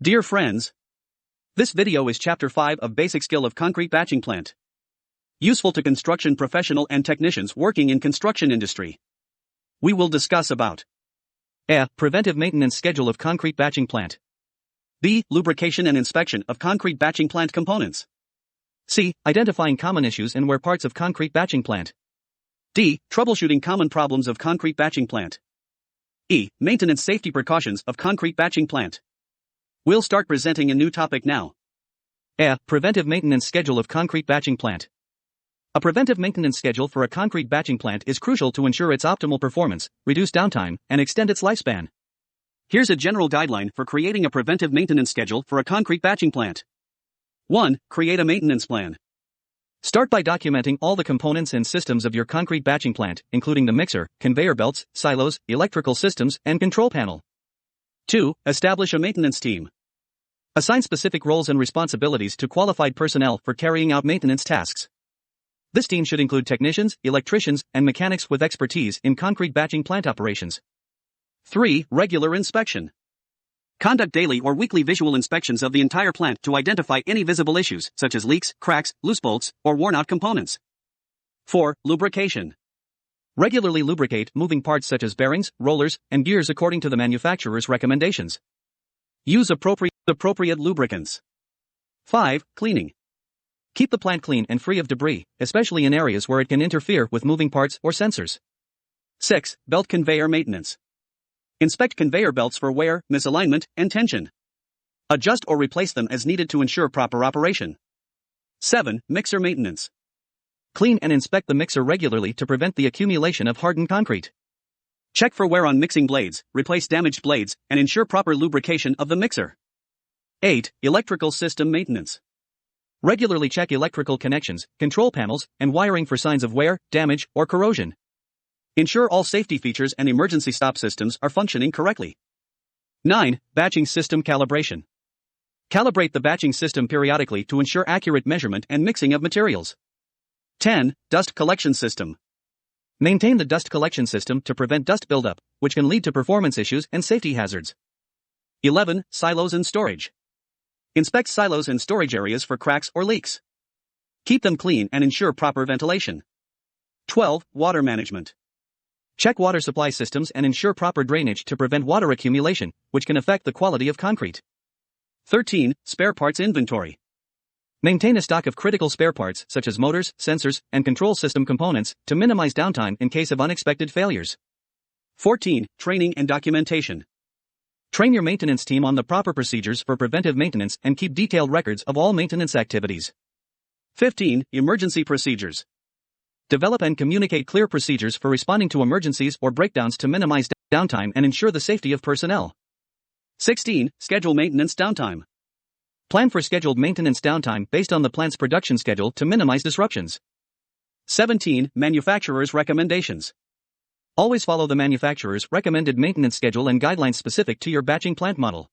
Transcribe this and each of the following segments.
Dear friends, this video is Chapter 5 of Basic Skill of Concrete Batching Plant. Useful to construction professional and technicians working in construction industry. We will discuss about A. Preventive maintenance schedule of concrete batching plant. B. Lubrication and inspection of concrete batching plant components. C. Identifying common issues and wear parts of concrete batching plant. D. Troubleshooting common problems of concrete batching plant. E. Maintenance safety precautions of concrete batching plant. We'll start presenting a new topic now. A. Preventive maintenance schedule of concrete batching plant. A preventive maintenance schedule for a concrete batching plant is crucial to ensure its optimal performance, reduce downtime, and extend its lifespan. Here's a general guideline for creating a preventive maintenance schedule for a concrete batching plant. 1. Create a maintenance plan. Start by documenting all the components and systems of your concrete batching plant, including the mixer, conveyor belts, silos, electrical systems, and control panel. 2. Establish a maintenance team. Assign specific roles and responsibilities to qualified personnel for carrying out maintenance tasks. This team should include technicians, electricians, and mechanics with expertise in concrete batching plant operations. 3. Regular inspection. Conduct daily or weekly visual inspections of the entire plant to identify any visible issues, such as leaks, cracks, loose bolts, or worn-out components. 4. Lubrication. Regularly lubricate moving parts such as bearings, rollers, and gears according to the manufacturer's recommendations. Use appropriate lubricants. 5. Cleaning. Keep the plant clean and free of debris, especially in areas where it can interfere with moving parts or sensors. 6. Belt conveyor maintenance. Inspect conveyor belts for wear, misalignment, and tension. Adjust or replace them as needed to ensure proper operation. 7. Mixer maintenance. Clean and inspect the mixer regularly to prevent the accumulation of hardened concrete. Check for wear on mixing blades, replace damaged blades, and ensure proper lubrication of the mixer. 8. Electrical system maintenance. Regularly check electrical connections, control panels, and wiring for signs of wear, damage, or corrosion. Ensure all safety features and emergency stop systems are functioning correctly. 9. Batching system calibration. Calibrate the batching system periodically to ensure accurate measurement and mixing of materials. 10. Dust collection system. Maintain the dust collection system to prevent dust buildup, which can lead to performance issues and safety hazards. 11. Silos and storage. Inspect silos and storage areas for cracks or leaks. Keep them clean and ensure proper ventilation. 12. Water management. Check water supply systems and ensure proper drainage to prevent water accumulation, which can affect the quality of concrete. 13. Spare parts inventory. Maintain a stock of critical spare parts such as motors, sensors, and control system components to minimize downtime in case of unexpected failures. 14. Training and documentation. Train your maintenance team on the proper procedures for preventive maintenance and keep detailed records of all maintenance activities. 15. Emergency procedures. Develop and communicate clear procedures for responding to emergencies or breakdowns to minimize downtime and ensure the safety of personnel. 16. Schedule maintenance downtime. Plan for scheduled maintenance downtime based on the plant's production schedule to minimize disruptions. 17. Manufacturer's recommendations. Always follow the manufacturer's recommended maintenance schedule and guidelines specific to your batching plant model.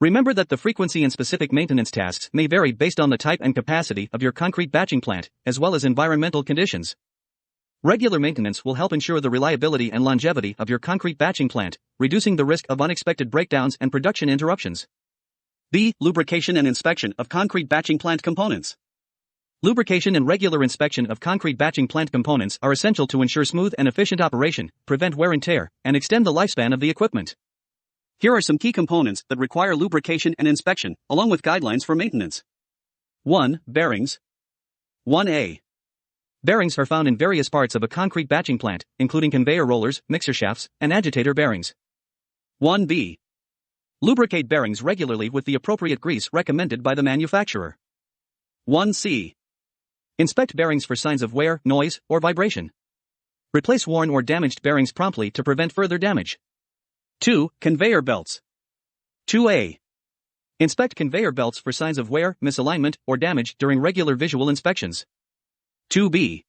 Remember that the frequency and specific maintenance tasks may vary based on the type and capacity of your concrete batching plant, as well as environmental conditions. Regular maintenance will help ensure the reliability and longevity of your concrete batching plant, reducing the risk of unexpected breakdowns and production interruptions. B. Lubrication and inspection of concrete batching plant components. Lubrication and regular inspection of concrete batching plant components are essential to ensure smooth and efficient operation, prevent wear and tear, and extend the lifespan of the equipment. Here are some key components that require lubrication and inspection, along with guidelines for maintenance. 1. Bearings. 1A. Bearings are found in various parts of a concrete batching plant, including conveyor rollers, mixer shafts, and agitator bearings. 1B. Lubricate bearings regularly with the appropriate grease recommended by the manufacturer. 1C. Inspect bearings for signs of wear, noise, or vibration. Replace worn or damaged bearings promptly to prevent further damage. 2. Conveyor belts. 2A. Inspect conveyor belts for signs of wear, misalignment, or damage during regular visual inspections. 2B.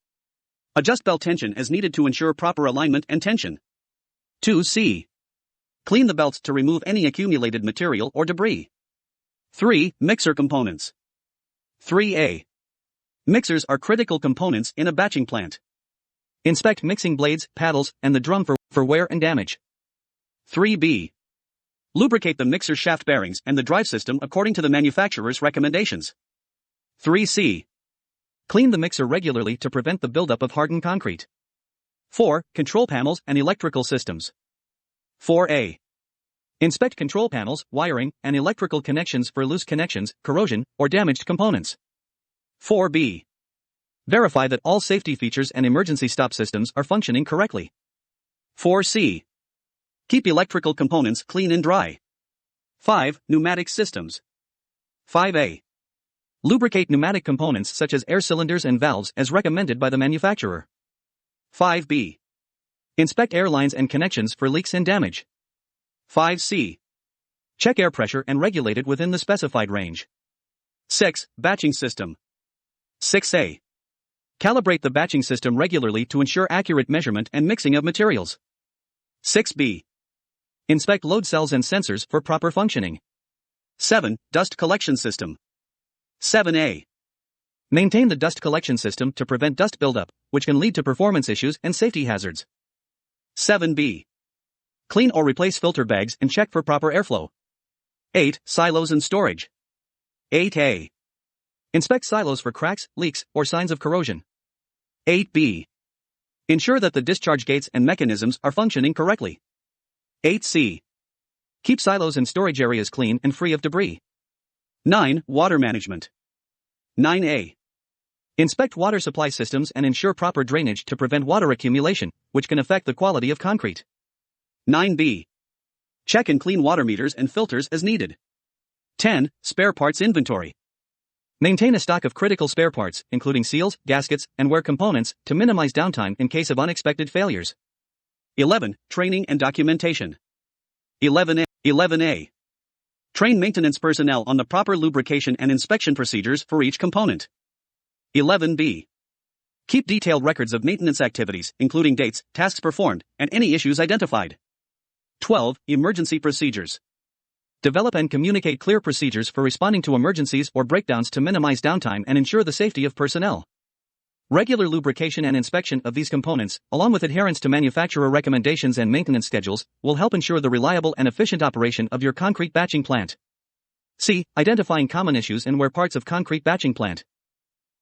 Adjust belt tension as needed to ensure proper alignment and tension. 2C. Clean the belts to remove any accumulated material or debris. 3. Mixer components. 3A. Mixers are critical components in a batching plant. Inspect mixing blades, paddles, and the drum for wear and damage. 3B. Lubricate the mixer shaft bearings and the drive system according to the manufacturer's recommendations. 3C. Clean the mixer regularly to prevent the buildup of hardened concrete. 4. Control panels and electrical systems. 4A. Inspect control panels, wiring, and electrical connections for loose connections, corrosion, or damaged components. 4B. Verify that all safety features and emergency stop systems are functioning correctly. 4C. Keep electrical components clean and dry. 5. Pneumatic systems. 5A. Lubricate pneumatic components such as air cylinders and valves as recommended by the manufacturer. 5B. Inspect air lines and connections for leaks and damage. 5C. Check air pressure and regulate it within the specified range. 6. Batching system. 6A. Calibrate the batching system regularly to ensure accurate measurement and mixing of materials. 6B. Inspect load cells and sensors for proper functioning. 7. Dust collection system. 7A. Maintain the dust collection system to prevent dust buildup, which can lead to performance issues and safety hazards. 7B. Clean or replace filter bags and check for proper airflow. 8. Silos and storage. 8A. Inspect silos for cracks, leaks, or signs of corrosion. 8B. Ensure that the discharge gates and mechanisms are functioning correctly. 8C. Keep silos and storage areas clean and free of debris. 9. Water management. 9A. Inspect water supply systems and ensure proper drainage to prevent water accumulation, which can affect the quality of concrete. 9B. Check and clean water meters and filters as needed. 10. Spare parts inventory. Maintain a stock of critical spare parts, including seals, gaskets, and wear components, to minimize downtime in case of unexpected failures. 11. Training and documentation. 11A. Train maintenance personnel on the proper lubrication and inspection procedures for each component. 11B. Keep detailed records of maintenance activities, including dates, tasks performed, and any issues identified. 12. Emergency procedures. Develop and communicate clear procedures for responding to emergencies or breakdowns to minimize downtime and ensure the safety of personnel. Regular lubrication and inspection of these components, along with adherence to manufacturer recommendations and maintenance schedules, will help ensure the reliable and efficient operation of your concrete batching plant. C. Identifying common issues and wear parts of concrete batching plant.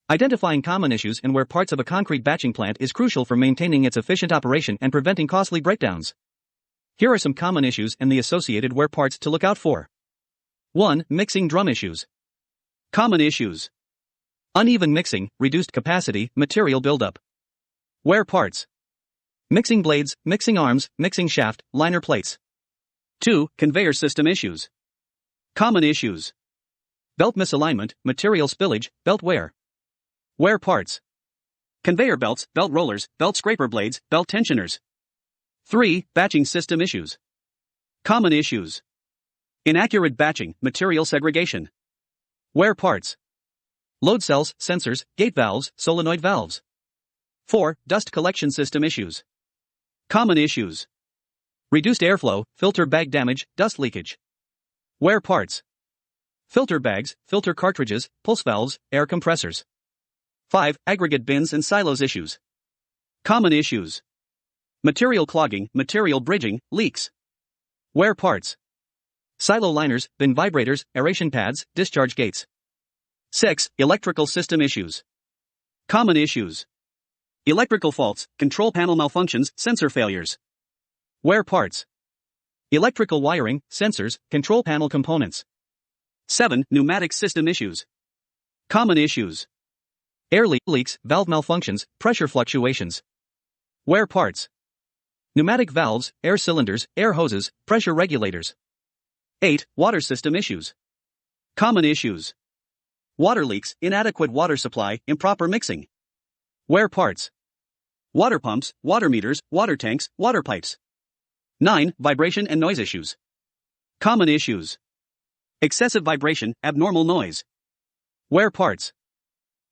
Identifying common issues and wear parts of a concrete batching plant is crucial for maintaining its efficient operation and preventing costly breakdowns. Here are some common issues and the associated wear parts to look out for. 1. Mixing drum issues. Common issues: uneven mixing, reduced capacity, material buildup. Wear parts: mixing blades, mixing arms, mixing shaft, liner plates. 2. Conveyor system issues. Common issues: belt misalignment, material spillage, belt wear. Wear parts: conveyor belts, belt rollers, belt scraper blades, belt tensioners. 3. Batching system issues. Common issues: inaccurate batching, material segregation. Wear parts: load cells, sensors, gate valves, solenoid valves. 4. Dust collection system issues. Common issues: reduced airflow, filter bag damage, dust leakage. Wear parts: filter bags, filter cartridges, pulse valves, air compressors. 5. Aggregate bins and silos issues. Common issues: material clogging, material bridging, leaks. Wear parts: silo liners, bin vibrators, aeration pads, discharge gates. 6. Electrical system issues. Common issues: electrical faults, control panel malfunctions, sensor failures. Wear parts: electrical wiring, sensors, control panel components. 7. Pneumatic system issues. Common issues: air leaks, valve malfunctions, pressure fluctuations. Wear parts: pneumatic valves, air cylinders, air hoses, pressure regulators. 8. Water system issues. Common issues: water leaks, inadequate water supply, improper mixing. Wear parts: water pumps, water meters, water tanks, water pipes. 9. Vibration and noise issues. Common issues: excessive vibration, abnormal noise. Wear parts: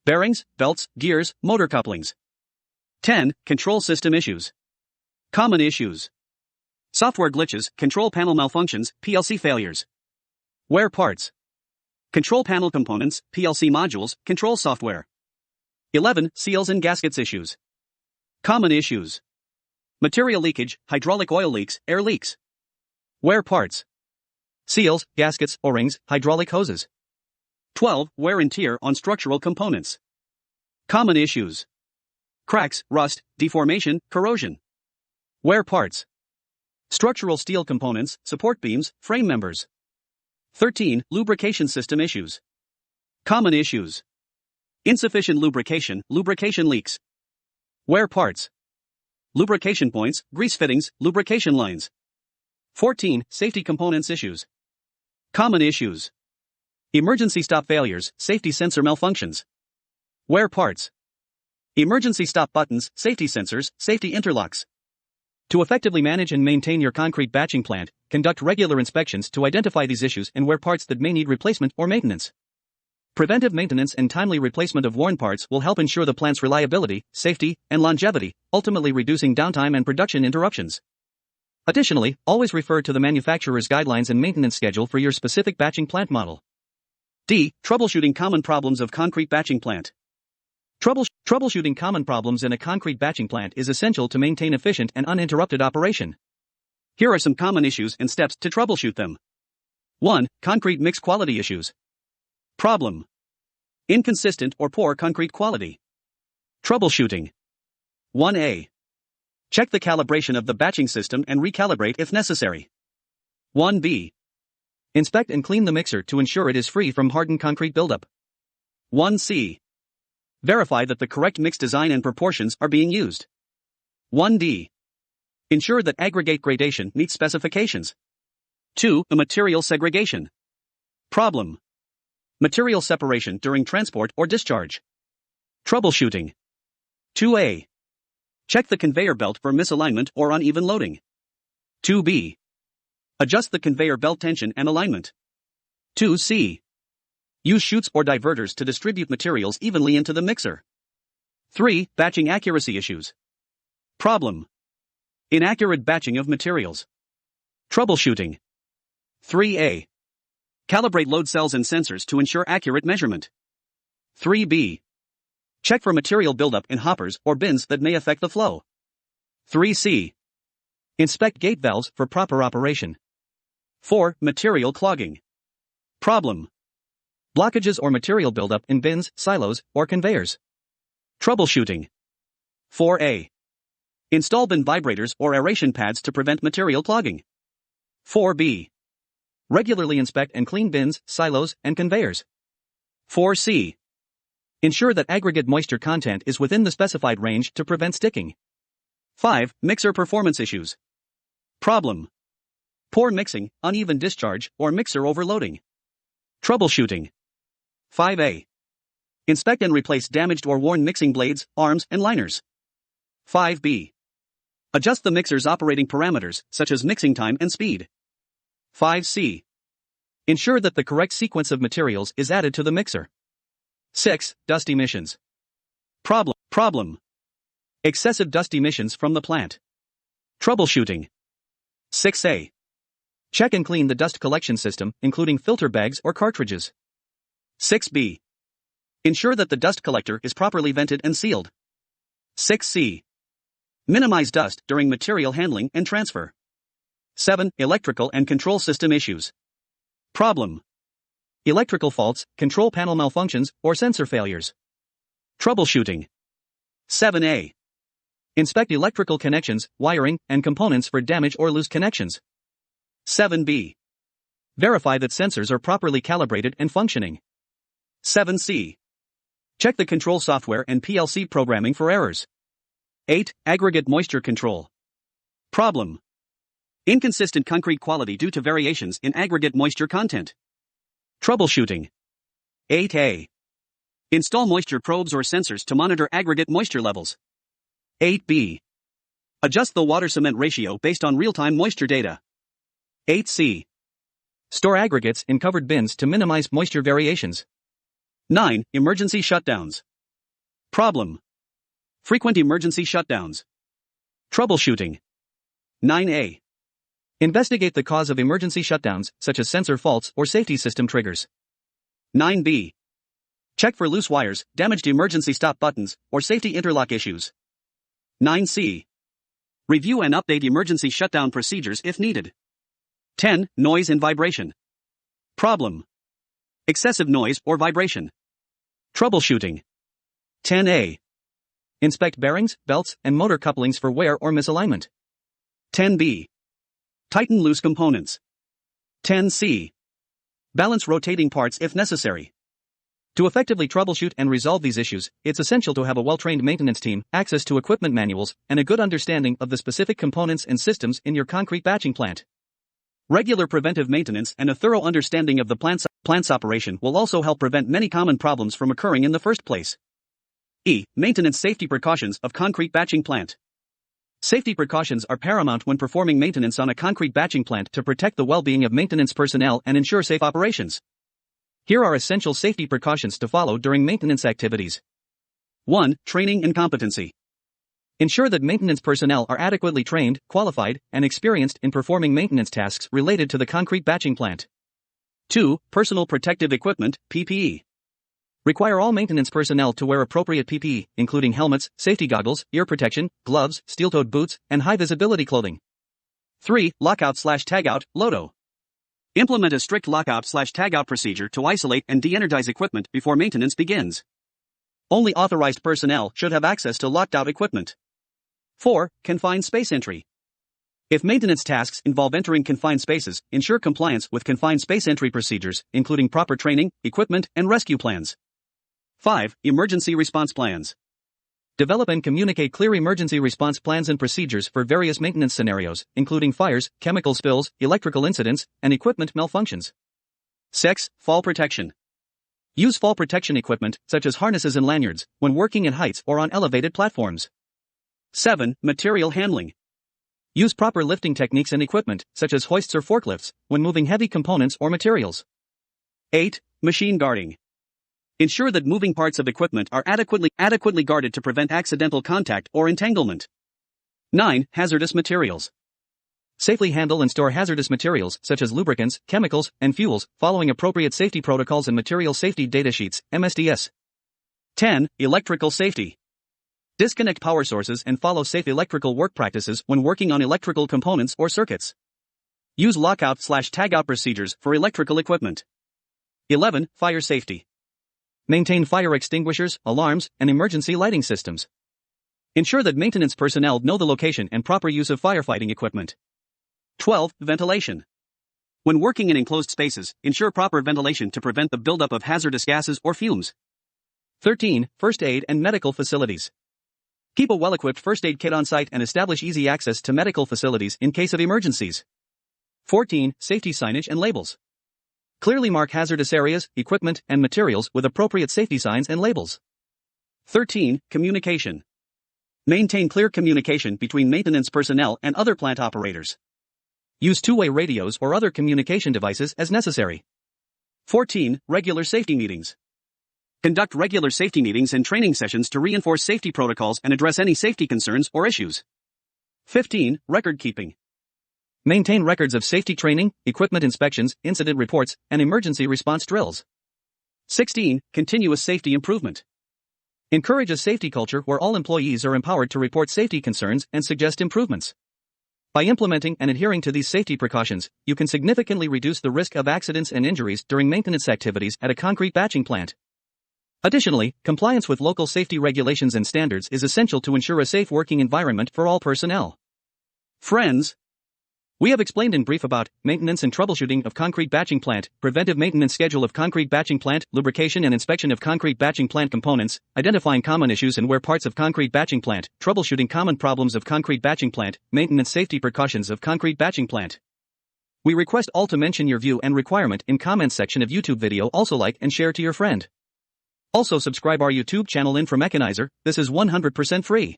bearings, belts, gears, motor couplings. 10. Control system issues. Common issues: software glitches, control panel malfunctions, PLC failures. Wear parts: control panel components, PLC modules, control software. 11. Seals and gaskets issues. Common issues: material leakage, hydraulic oil leaks, air leaks. Wear parts: seals, gaskets, O-rings, hydraulic hoses. 12. Wear and tear on structural components. Common issues: cracks, rust, deformation, corrosion. Wear parts: structural steel components, support beams, frame members. 13. Lubrication system issues. Common issues: insufficient lubrication, lubrication leaks. Wear parts: lubrication points, grease fittings, lubrication lines. 14. Safety components issues. Common issues: emergency stop failures, safety sensor malfunctions. Wear parts: emergency stop buttons, safety sensors, safety interlocks. To effectively manage and maintain your concrete batching plant, conduct regular inspections to identify these issues and wear parts that may need replacement or maintenance. Preventive maintenance and timely replacement of worn parts will help ensure the plant's reliability, safety, and longevity, ultimately reducing downtime and production interruptions. Additionally, always refer to the manufacturer's guidelines and maintenance schedule for your specific batching plant model. D. Troubleshooting common problems of concrete batching plant. Troubleshooting common problems in a concrete batching plant is essential to maintain efficient and uninterrupted operation. Here are some common issues and steps to troubleshoot them. 1. Concrete mix quality issues. Problem: inconsistent or poor concrete quality. Troubleshooting: 1A. Check the calibration of the batching system and recalibrate if necessary. 1B. Inspect and clean the mixer to ensure it is free from hardened concrete buildup. 1C. Verify that the correct mix design and proportions are being used. 1D. Ensure that aggregate gradation meets specifications. 2. Material segregation. Problem: material separation during transport or discharge. Troubleshooting: 2A. Check the conveyor belt for misalignment or uneven loading. 2B. Adjust the conveyor belt tension and alignment. 2C. Use chutes or diverters to distribute materials evenly into the mixer. 3. Batching accuracy issues. Problem: inaccurate batching of materials. Troubleshooting: 3A. Calibrate load cells and sensors to ensure accurate measurement. 3B. Check for material buildup in hoppers or bins that may affect the flow. 3C. Inspect gate valves for proper operation. 4. Material clogging. Problem: blockages or material buildup in bins, silos, or conveyors. Troubleshooting: 4A. Install bin vibrators or aeration pads to prevent material clogging. 4B. Regularly inspect and clean bins, silos, and conveyors. 4C. Ensure that aggregate moisture content is within the specified range to prevent sticking. 5. Mixer performance issues. Problem: poor mixing, uneven discharge, or mixer overloading. Troubleshooting: 5A. Inspect and replace damaged or worn mixing blades, arms, and liners. 5B. Adjust the mixer's operating parameters, such as mixing time and speed. 5C. Ensure that the correct sequence of materials is added to the mixer. 6. Dust emissions. Problem: excessive dust emissions from the plant. Troubleshooting: 6A. Check and clean the dust collection system, including filter bags or cartridges. 6B. Ensure that the dust collector is properly vented and sealed. 6C. Minimize dust during material handling and transfer. 7. Electrical and control system issues. Problem: electrical faults, control panel malfunctions, or sensor failures. Troubleshooting: 7A. Inspect electrical connections, wiring, and components for damage or loose connections. 7B. Verify that sensors are properly calibrated and functioning. 7C. Check the control software and PLC programming for errors. 8. Aggregate moisture control. Problem: inconsistent concrete quality due to variations in aggregate moisture content. Troubleshooting: 8A. Install moisture probes or sensors to monitor aggregate moisture levels. 8B. Adjust the water-cement ratio based on real-time moisture data. 8C. Store aggregates in covered bins to minimize moisture variations. 9. Emergency shutdowns. Problem: frequent emergency shutdowns. Troubleshooting: 9A. Investigate the cause of emergency shutdowns, such as sensor faults or safety system triggers. 9B. Check for loose wires, damaged emergency stop buttons, or safety interlock issues. 9C. Review and update emergency shutdown procedures if needed. 10. Noise and vibration. Problem: excessive noise or vibration. Troubleshooting. 10A. Inspect bearings, belts, and motor couplings for wear or misalignment. 10B. Tighten loose components. 10C. Balance rotating parts if necessary. To effectively troubleshoot and resolve these issues, it's essential to have a well-trained maintenance team, access to equipment manuals, and a good understanding of the specific components and systems in your concrete batching plant. Regular preventive maintenance and a thorough understanding of the plant's operation will also help prevent many common problems from occurring in the first place. Maintenance safety precautions of concrete batching plant. Safety precautions are paramount when performing maintenance on a concrete batching plant to protect the well-being of maintenance personnel and ensure safe operations. Here are essential safety precautions to follow during maintenance activities. 1. Training and competency. Ensure that maintenance personnel are adequately trained, qualified, and experienced in performing maintenance tasks related to the concrete batching plant. 2. Personal protective equipment, PPE. Require all maintenance personnel to wear appropriate PPE, including helmets, safety goggles, ear protection, gloves, steel-toed boots, and high-visibility clothing. 3. Lockout/tagout, LOTO. Implement a strict lockout/tagout procedure to isolate and de-energize equipment before maintenance begins. Only authorized personnel should have access to locked-out equipment. 4. Confined space entry. If maintenance tasks involve entering confined spaces, ensure compliance with confined space entry procedures, including proper training, equipment, and rescue plans. 5. Emergency response plans. Develop and communicate clear emergency response plans and procedures for various maintenance scenarios, including fires, chemical spills, electrical incidents, and equipment malfunctions. 6. Fall protection. Use fall protection equipment, such as harnesses and lanyards, when working at heights or on elevated platforms. 7. Material handling. Use proper lifting techniques and equipment, such as hoists or forklifts, when moving heavy components or materials. 8. Machine guarding. Ensure that moving parts of equipment are adequately guarded to prevent accidental contact or entanglement. 9. Hazardous materials. Safely handle and store hazardous materials such as lubricants, chemicals, and fuels, following appropriate safety protocols and material safety data sheets, MSDS. 10. Electrical safety. Disconnect power sources and follow safe electrical work practices when working on electrical components or circuits. Use lockout/tagout procedures for electrical equipment. 11. Fire safety. Maintain fire extinguishers, alarms, and emergency lighting systems. Ensure that maintenance personnel know the location and proper use of firefighting equipment. 12. Ventilation. When working in enclosed spaces, ensure proper ventilation to prevent the buildup of hazardous gases or fumes. 13. First aid and medical facilities. Keep a well-equipped first aid kit on site and establish easy access to medical facilities in case of emergencies. 14. Safety signage and labels. Clearly mark hazardous areas, equipment, and materials with appropriate safety signs and labels. 13. Communication. Maintain clear communication between maintenance personnel and other plant operators. Use two-way radios or other communication devices as necessary. 14. Regular safety meetings. Conduct regular safety meetings and training sessions to reinforce safety protocols and address any safety concerns or issues. 15. Record keeping. Maintain records of safety training, equipment inspections, incident reports, and emergency response drills. 16. Continuous safety improvement. Encourage a safety culture where all employees are empowered to report safety concerns and suggest improvements. By implementing and adhering to these safety precautions, you can significantly reduce the risk of accidents and injuries during maintenance activities at a concrete batching plant. Additionally, compliance with local safety regulations and standards is essential to ensure a safe working environment for all personnel. Friends, we have explained in brief about maintenance and troubleshooting of concrete batching plant, preventive maintenance schedule of concrete batching plant, lubrication and inspection of concrete batching plant components, identifying common issues and wear parts of concrete batching plant, troubleshooting common problems of concrete batching plant, maintenance safety precautions of concrete batching plant. We request all to mention your view and requirement in comments section of YouTube video. Also like and share to your friend. Also subscribe our YouTube channel Infomechanizer. This is 100% free.